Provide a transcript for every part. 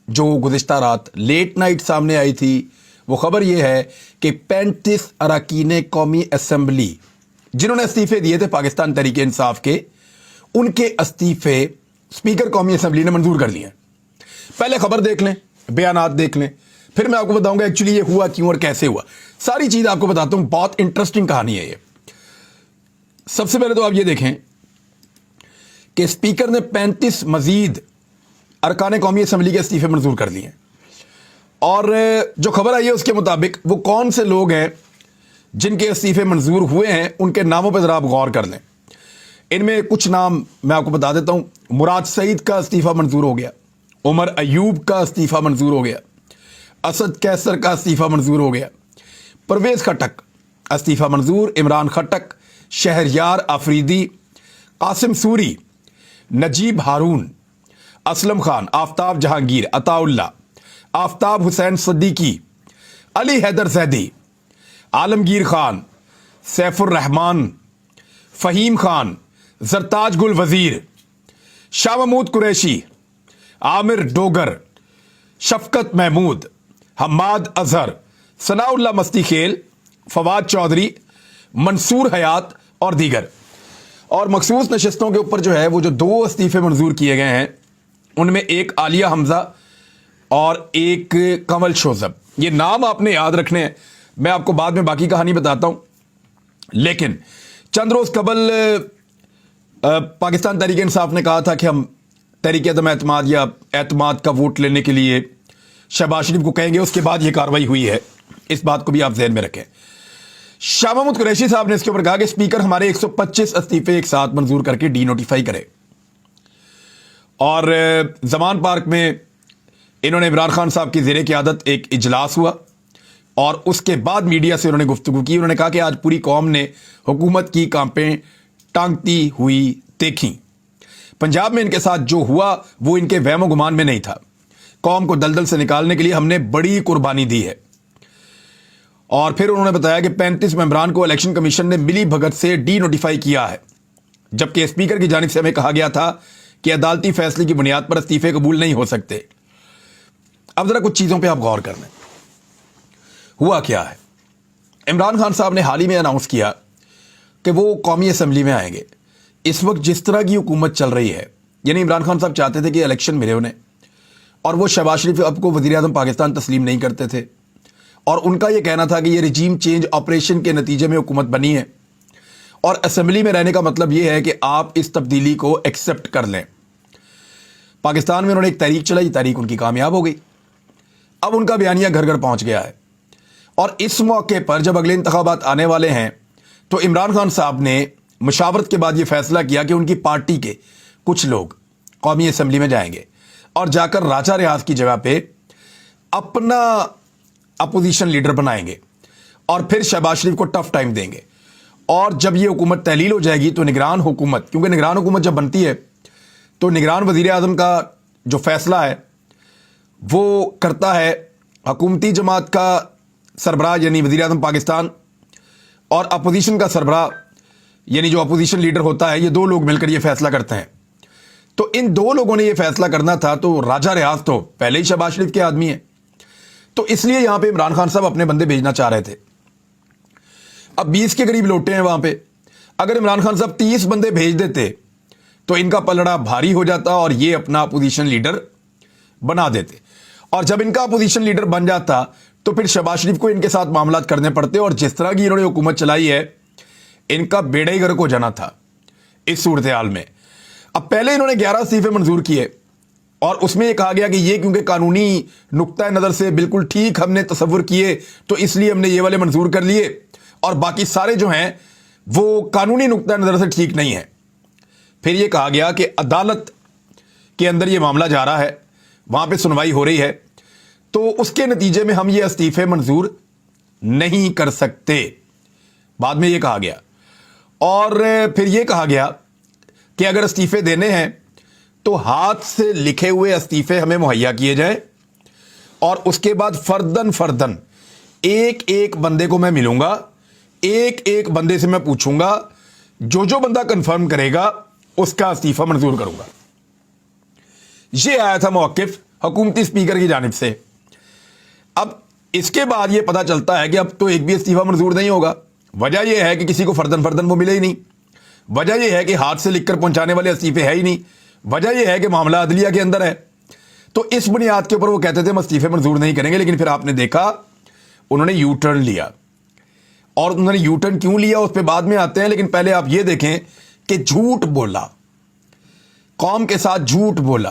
जो गुज़िश्ता रात late night सामने आई थी, वो खबर ये है कि 35 अरकान कौमी असम्बली जिन्होंने इस्तीफ़े दिए थे पाकिस्तान तहरीक इंसाफ के, उनके इस्तीफ़े स्पीकर कौमी असम्बली ने मंजूर कर लिए। पहले खबर देख लें, बयानात देख लें, फिर मैं आपको बताऊंगा एक्चुअली ये हुआ क्यों और कैसे हुआ। सारी चीज़ आपको बताता हूं, बहुत इंटरेस्टिंग कहानी है ये। सबसे पहले तो आप ये देखें कि स्पीकर ने 35 मजीद अरकान कौमी असम्बली के इस्तीफ़े मंजूर कर लिए। और जो खबर आई है उसके मुताबिक वो कौन से लोग हैं जिनके इस्तीफ़े मंजूर हुए हैं, उनके नामों पर ज़रा आप गौर कर लें। इनमें कुछ नाम मैं आपको बता देता हूं। मुराद सईद का इस्तीफ़ा मंजूर हो गया, उमर अयूब का इस्तीफ़ा मंजूर हो गया, असद कैसर का इस्तीफ़ा मंजूर हो गया, परवेज़ खटक इस्तीफ़ा मंजूर, इमरान खटक, शहरयार आफरीदी, कासिम सूरी, नजीब हारून, असलम खान, आफ्ताब जहांगीर, अताउल्ला, आफ्ताब हुसैन सिद्दीकी, अली हैदर जैदी, आलमगीर खान, सैफुर रहमान, फ़हीम खान, जरताज गुल वज़ीर, शाह महमूद कुरैशी, आमिर डोगर, शफकत महमूद, हम्माद अजहर, सनाउल्ला मस्ती खेल, फवाद चौधरी, मंसूर हयात और दीगर। और मखसूस नशस्तों के ऊपर जो है वो जो 2 इस्तीफ़े मंजूर किए गए हैं, उनमें एक आलिया हमजा और एक कमल शोजब। ये नाम आपने याद रखने हैं, मैं आपको बाद में बाकी कहानी बताता हूं। लेकिन चंद रोज कबल पाकिस्तान तहरीक इंसाफ ने कहा था कि हम तहरीक अदम एतमाद या एतमाद का वोट लेने के लिए शहबाज शरीफ को कहेंगे। उसके बाद ये कार्रवाई हुई है, इस बात को भी आप ज़हन में रखें। शाह महमूद कुरैशी साहब ने इसके ऊपर कहा कि स्पीकर हमारे 125 इस्तीफे एक साथ मंजूर करके डी नोटिफाई करे। और जमान पार्क में इन्होंने इमरान खान साहब की ज़ेरे क़यादत एक इजलास हुआ और उसके बाद मीडिया से उन्होंने गुफ्तगू की। उन्होंने कहा कि आज पूरी कौम ने हुकूमत की कांपें टांगती हुई देखी। पंजाब में इनके साथ जो हुआ वो इनके वहम गुमान में नहीं था। कौम को दलदल से निकालने के लिए हमने बड़ी कुर्बानी दी है। और फिर उन्होंने बताया कि 35 मेंबरान को इलेक्शन कमीशन ने मिली भगत से डी नोटिफाई किया है, जबकि स्पीकर की जानिब से हमें कहा गया था कि अदालती फैसले की बुनियाद पर इस्तीफे कबूल नहीं हो सकते। अब जरा कुछ चीज़ों पर आप गौर कर लें, हुआ क्या है। इमरान खान साहब ने हाल ही में अनाउंस किया कि वो कौमी असम्बली में आएंगे। इस वक्त जिस तरह की हुकूमत चल रही है, यानी इमरान खान साहब चाहते थे कि इलेक्शन मिले उन्हें, और वो शहबाज शरीफ अब को वज़ीर आज़म पाकिस्तान तस्लीम नहीं करते थे। और उनका ये कहना था कि ये रजीम चेंज ऑपरेशन के नतीजे में हुकूमत बनी है और असम्बली में रहने का मतलब ये है कि आप इस तब्दीली को एक्सेप्ट कर लें। पाकिस्तान में उन्होंने एक तहरीक चलाई, तहरीक उनकी कामयाब हो गई। अब उनका बयानिया घर घर पहुँच गया है। और इस मौके पर जब अगले इंतखाबात आने वाले हैं तो इमरान खान साहब ने मुशावरत के बाद यह फैसला किया कि उनकी पार्टी के कुछ लोग कौमी असम्बली में जाएंगे और जाकर राजा रियाज की जगह पे अपना अपोजिशन लीडर बनाएंगे और फिर शहबाज शरीफ को टफ टाइम देंगे। और जब यह हुकूमत तहलील हो जाएगी तो निगरान हुकूमत, क्योंकि निगरान हुकूमत जब बनती है तो निगरान वज़ीर आज़म का जो फैसला है वो करता है हुकूमती जमात का सरबराह यानी वज़ीर आज़म पाकिस्तान, और अपोजिशन का सरबराह यानी जो अपोजिशन लीडर होता है, ये 2 लोग मिलकर ये फैसला करते हैं। तो इन 2 लोगों ने ये फैसला करना था, तो राजा रियाज तो पहले ही शहबाज शरीफ के आदमी है, तो इसलिए यहां पे इमरान खान साहब अपने बंदे भेजना चाह रहे थे। अब 20 के करीब लोटे हैं वहां पे। अगर इमरान खान साहब 30 बंदे भेज देते तो इनका पलड़ा भारी हो जाता और ये अपना अपोजिशन लीडर बना देते। और जब इनका अपोजिशन लीडर बन जाता तो फिर शहबाज शरीफ को इनके साथ मामला करने पड़ते, और जिस तरह की इन्होंने हुकूमत चलाई है इनका बेड़ा ही गर्क हो जाना था इस सूरत हाल में। अब पहले इन्होंने 11 इस्तीफे मंजूर किए और उसमें यह कहा गया कि ये क्योंकि कानूनी नुक्ता नज़र से बिल्कुल ठीक हमने तसव्वुर किए तो इसलिए हमने ये वाले मंजूर कर लिए, और बाकी सारे जो हैं वो कानूनी नुक्ता नज़र से ठीक नहीं है। फिर यह कहा गया कि अदालत के अंदर ये मामला जा रहा है, वहां पर सुनवाई हो रही है, तो उसके नतीजे में हम ये इस्तीफे मंजूर नहीं कर सकते, बाद में ये कहा गया। और फिर ये कहा गया कि अगर इस्तीफे देने हैं तो हाथ से लिखे हुए इस्तीफे हमें मुहैया किए जाए, और उसके बाद फर्दन एक एक बंदे को मैं मिलूंगा, एक एक बंदे से मैं पूछूंगा, जो बंदा कंफर्म करेगा उसका इस्तीफा मंजूर करूंगा। ये आया था मौक़िफ़ हुकूमती स्पीकर की जानिब से। अब इसके बाद ये पता चलता है कि अब तो एक भी इस्तीफा मंजूर नहीं होगा। वजह यह है कि किसी को फर्दन फर्दन वो मिले ही नहीं। वजह यह है कि हाथ से लिखकर पहुंचाने वाले इस्तीफे है ही नहीं। वजह यह है कि मामला अदलिया के अंदर है। तो इस बुनियाद के ऊपर वो कहते थे हम इस्तीफे मंजूर नहीं करेंगे, लेकिन फिर आपने देखा उन्होंने यू टर्न लिया। और उन्होंने यू टर्न क्यों लिया उस पर बाद में आते हैं, लेकिन पहले आप ये देखें कि झूठ बोला, कौम के साथ झूठ बोला,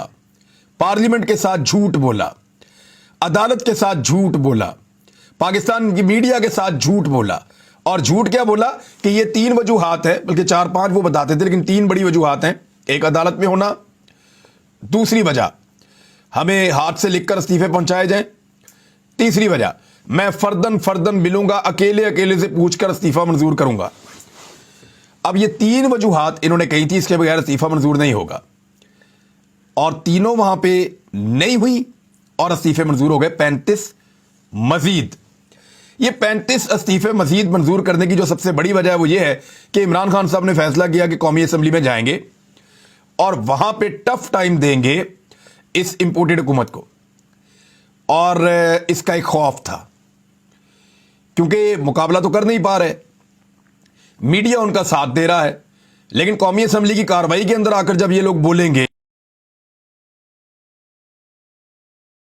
पार्लियामेंट के साथ झूठ बोला, अदालत के साथ झूठ बोला, पाकिस्तान की मीडिया के साथ झूठ बोला। और झूठ क्या बोला कि ये 3 वजूहात है, बल्कि 4-5 वो बताते थे, लेकिन 3 बड़ी वजूहात हैं। एक अदालत में होना, दूसरी वजह हमें हाथ से लिखकर इस्तीफे पहुंचाए जाएं, तीसरी वजह मैं फर्दन फर्दन मिलूंगा, अकेले अकेले से पूछकर इस्तीफा मंजूर करूंगा। अब ये 3 वजूहात इन्होंने कही थी, इसके बगैर इस्तीफा मंजूर नहीं होगा, और तीनों वहां पे नहीं हुई और इस्तीफे मंजूर हो गए 35 मजीद। ये 35 इस्तीफे मजीद मंजूर करने की जो सबसे बड़ी वजह है वो ये है कि इमरान खान साहब ने फैसला किया कि कौमी असम्बली में जाएंगे और वहां पे टफ टाइम देंगे इस इंपोर्टेड हुकूमत को। और इसका एक खौफ था, क्योंकि मुकाबला तो कर नहीं पा रहे, मीडिया उनका साथ दे रहा है, लेकिन कौमी असम्बली की कार्रवाई के अंदर आकर जब ये लोग बोलेंगे